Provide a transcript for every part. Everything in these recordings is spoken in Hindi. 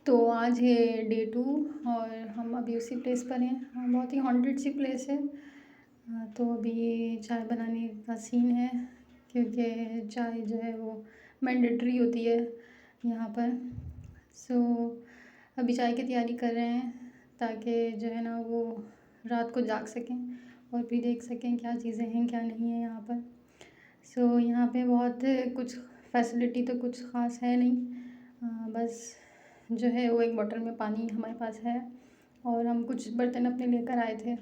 तो आज है डे 2 और हम अभी उसी प्लेस पर हैं। बहुत ही हॉन्टेड सी प्लेस है। तो अभी चाय बनाने का सीन है, क्योंकि चाय जो है वो मैंडेटरी होती है यहाँ पर। सो अभी चाय की तैयारी कर रहे हैं, ताकि जो है ना वो रात को जाग सकें और भी देख सकें क्या चीज़ें हैं क्या नहीं है यहाँ पर। सो यहाँ पे बहुत कुछ फैसिलिटी तो कुछ ख़ास है नहीं। बस जो है वो एक बॉटल में पानी हमारे पास है, और हम कुछ बर्तन अपने लेकर आए थे।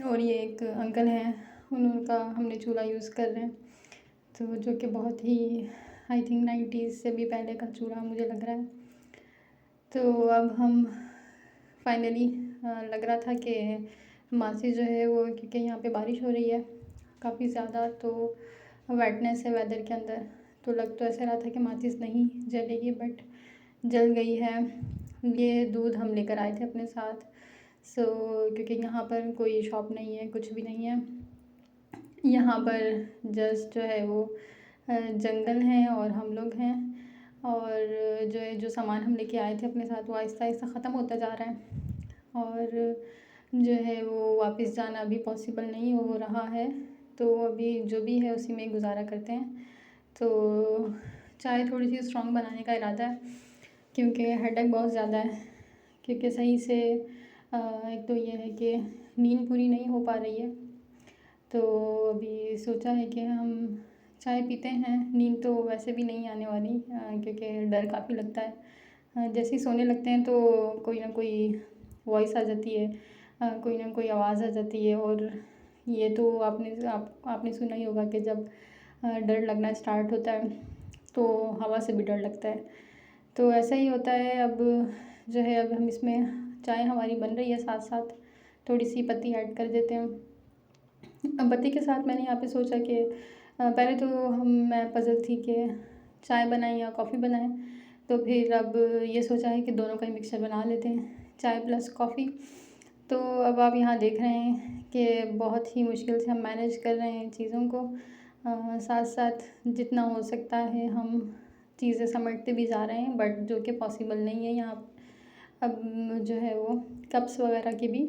और ये एक अंकल हैं, उनका हमने चूल्हा यूज़ कर रहे हैं, तो जो कि बहुत ही आई थिंक 90s से भी पहले का चूल्हा मुझे लग रहा है। तो अब हम फाइनली लग रहा था कि माचिस जो है वो, क्योंकि यहाँ पे बारिश हो रही है काफ़ी ज़्यादा, तो वेटनेस है वेदर के अंदर, तो लग तो ऐसा रहा था कि माचिस नहीं जलेगी, बट जल गई है। ये दूध हम लेकर आए थे अपने साथ। सो क्योंकि यहाँ पर कोई शॉप नहीं है, कुछ भी नहीं है यहाँ पर, जस्ट जो है वो जंगल है और हम लोग हैं। और जो सामान हम लेके आए थे अपने साथ वो आहिस्ता आहिस्ता ख़त्म होता जा रहा है, और जो है वो वापस जाना अभी पॉसिबल नहीं हो रहा है। तो अभी जो भी है उसी में गुजारा करते हैं। तो चाय थोड़ी सी स्ट्रॉन्ग बनाने का इरादा है, क्योंकि हेडेक बहुत ज़्यादा है, क्योंकि सही से एक तो ये है कि नींद पूरी नहीं हो पा रही है। तो अभी सोचा है कि हम चाय पीते हैं, नींद तो वैसे भी नहीं आने वाली, क्योंकि डर काफ़ी लगता है। जैसे ही सोने लगते हैं तो कोई ना कोई वॉइस आ जाती है, कोई ना कोई आवाज़ आ जाती है। और ये तो आपने सुना ही होगा कि जब डर लगना स्टार्ट होता है तो हवा से भी डर लगता है। तो ऐसा ही होता है। अब जो है अब हम इसमें चाय हमारी बन रही है, साथ साथ थोड़ी सी पत्ती ऐड कर देते हैं। अब पत्ती के साथ मैंने यहाँ पे सोचा कि पहले तो मैं पज़ल थी कि चाय बनाएं या कॉफ़ी बनाएं, तो फिर अब ये सोचा है कि दोनों का ही मिक्सचर बना लेते हैं, चाय प्लस कॉफ़ी। तो अब आप यहाँ देख रहे हैं कि बहुत ही मुश्किल से हम मैनेज कर रहे हैं चीज़ों को। साथ साथ जितना हो सकता है हम चीज़ें समेटते भी जा रहे हैं, बट जो कि पॉसिबल नहीं है यहाँ। अब जो है वो कप्स वगैरह की भी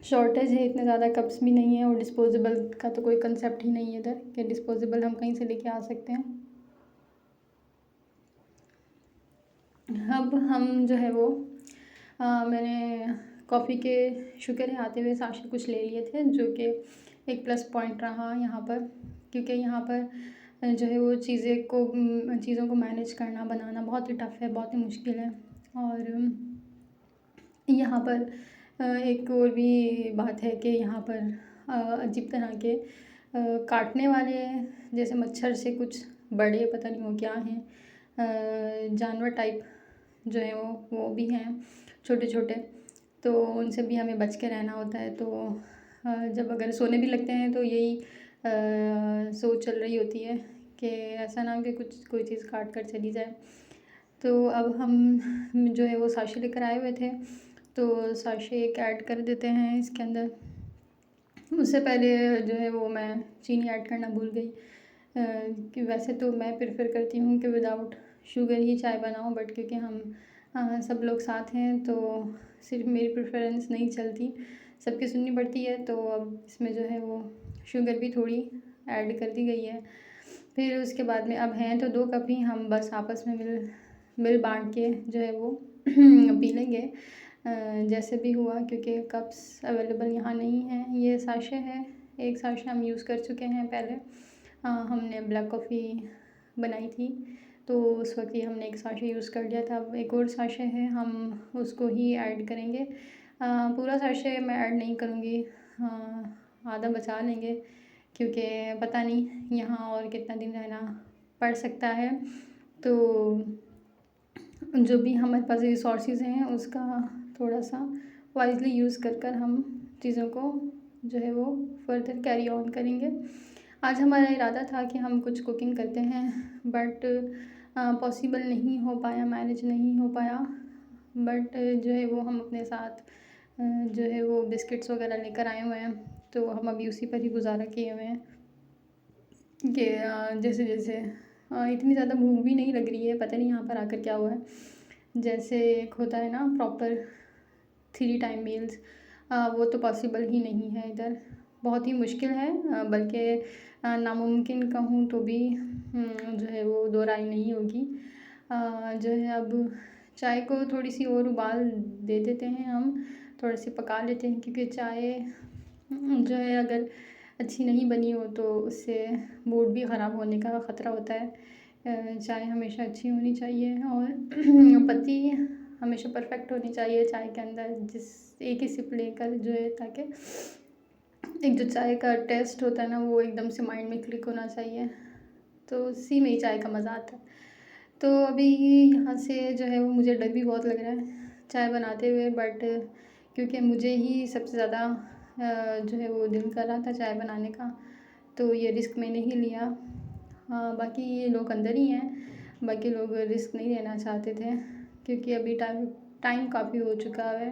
शॉर्टेज है, इतने ज़्यादा कप्स भी नहीं है, और डिस्पोजेबल का तो कोई कंसेप्ट ही नहीं है इधर कि डिस्पोजेबल हम कहीं से लेके आ सकते हैं। अब हम जो है वो मैंने कॉफ़ी के शुगर आते हुए साशे कुछ ले लिए थे, जो कि एक प्लस पॉइंट रहा यहाँ पर, क्योंकि यहाँ पर जो है वो चीज़ों को मैनेज करना बनाना बहुत ही टफ़ है, बहुत ही मुश्किल है। और यहाँ पर एक और भी बात है कि यहाँ पर अजीब तरह के काटने वाले, जैसे मच्छर से कुछ बड़े, पता नहीं वो क्या हैं, जानवर टाइप जो है वो भी हैं, छोटे छोटे। तो उनसे भी हमें बच के रहना होता है। तो जब अगर सोने भी लगते हैं तो यही सोच चल रही होती है कि ऐसा ना हो कि कोई चीज़ काट कर चली जाए। तो अब हम जो है वो साशे लेकर आए हुए थे, तो साशे एक ऐड कर देते हैं इसके अंदर। उससे पहले जो है वो मैं चीनी ऐड करना भूल गई, कि वैसे तो मैं प्रेफर करती हूँ कि विदाउट शुगर ही चाय बनाऊँ, बट क्योंकि हम सब लोग साथ हैं तो सिर्फ मेरी प्रेफरेंस नहीं चलती, सबकी सुननी पड़ती है। तो अब इसमें जो है वो शुगर भी थोड़ी ऐड कर दी गई है। फिर उसके बाद में अब हैं तो 2 कप ही, हम बस आपस में मिल बांट के जो है वो पी लेंगे, जैसे भी हुआ, क्योंकि कप्स अवेलेबल यहाँ नहीं हैं। ये साशे है, एक साशे हम यूज़ कर चुके हैं पहले। हमने ब्लैक कॉफ़ी बनाई थी तो उस वक्त ही हमने एक साशे यूज़ कर लिया था। अब एक और साशे है, हम उसको ही ऐड करेंगे। पूरा साशे मैं ऐड नहीं करूँगी, आधा बचा लेंगे, क्योंकि पता नहीं यहाँ और कितना दिन रहना पड़ सकता है। तो जो भी हमारे पास रिसोर्सेज हैं उसका थोड़ा सा वाइजली यूज़ कर हम चीज़ों को जो है वो फर्दर कैरी ऑन करेंगे। आज हमारा इरादा था कि हम कुछ कुकिंग करते हैं, बट पॉसिबल नहीं हो पाया, मैनेज नहीं हो पाया। बट जो है वो हम अपने साथ जो है वो बिस्किट्स वगैरह लेकर आए हुए हैं, तो हम अभी उसी पर ही गुजारा किए हुए हैं कि जैसे जैसे इतनी ज़्यादा भूख भी नहीं लग रही है, पता नहीं यहाँ पर आकर क्या हुआ है। जैसे एक होता है ना प्रॉपर 3 टाइम मील्स, वो तो पॉसिबल ही नहीं है इधर, बहुत ही मुश्किल है, बल्कि नामुमकिन कहूँ तो भी जो है वो दो राय नहीं होगी। जो है अब चाय को थोड़ी सी और उबाल दे देते हैं हम, थोड़ी सी पका लेते हैं, क्योंकि चाय जो है अगर अच्छी नहीं बनी हो तो उससे मूड भी ख़राब होने का ख़तरा होता है। चाय हमेशा अच्छी होनी चाहिए और पत्ती हमेशा परफेक्ट होनी चाहिए चाय के अंदर, जिस एक ही सिप लेकर जो है, ताकि एक जो चाय का टेस्ट होता है ना वो एकदम से माइंड में क्लिक होना चाहिए, तो उसी में ही चाय का मज़ा आता है। तो अभी यहाँ से जो है वो मुझे डर भी बहुत लग रहा है चाय बनाते हुए, बट क्योंकि मुझे ही सबसे ज़्यादा जो है वो दिल कर रहा था चाय बनाने का, तो ये रिस्क मैंने ही लिया। बाकी ये लोग अंदर ही हैं, बाकी लोग रिस्क नहीं लेना चाहते थे, क्योंकि अभी टाइम काफ़ी हो चुका है,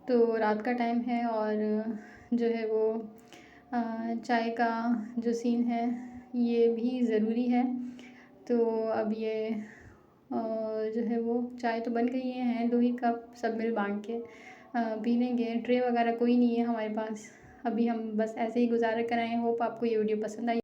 तो रात का टाइम है और जो है वो चाय का जो सीन है ये भी ज़रूरी है। तो अब ये जो है वो चाय तो बन गई है, 2 ही कप सब मिल बाँट के पी लेंगे। ट्रे वगैरह कोई नहीं है हमारे पास, अभी हम बस ऐसे ही गुज़ारा कर आए हैं। होप आपको ये वीडियो पसंद आई।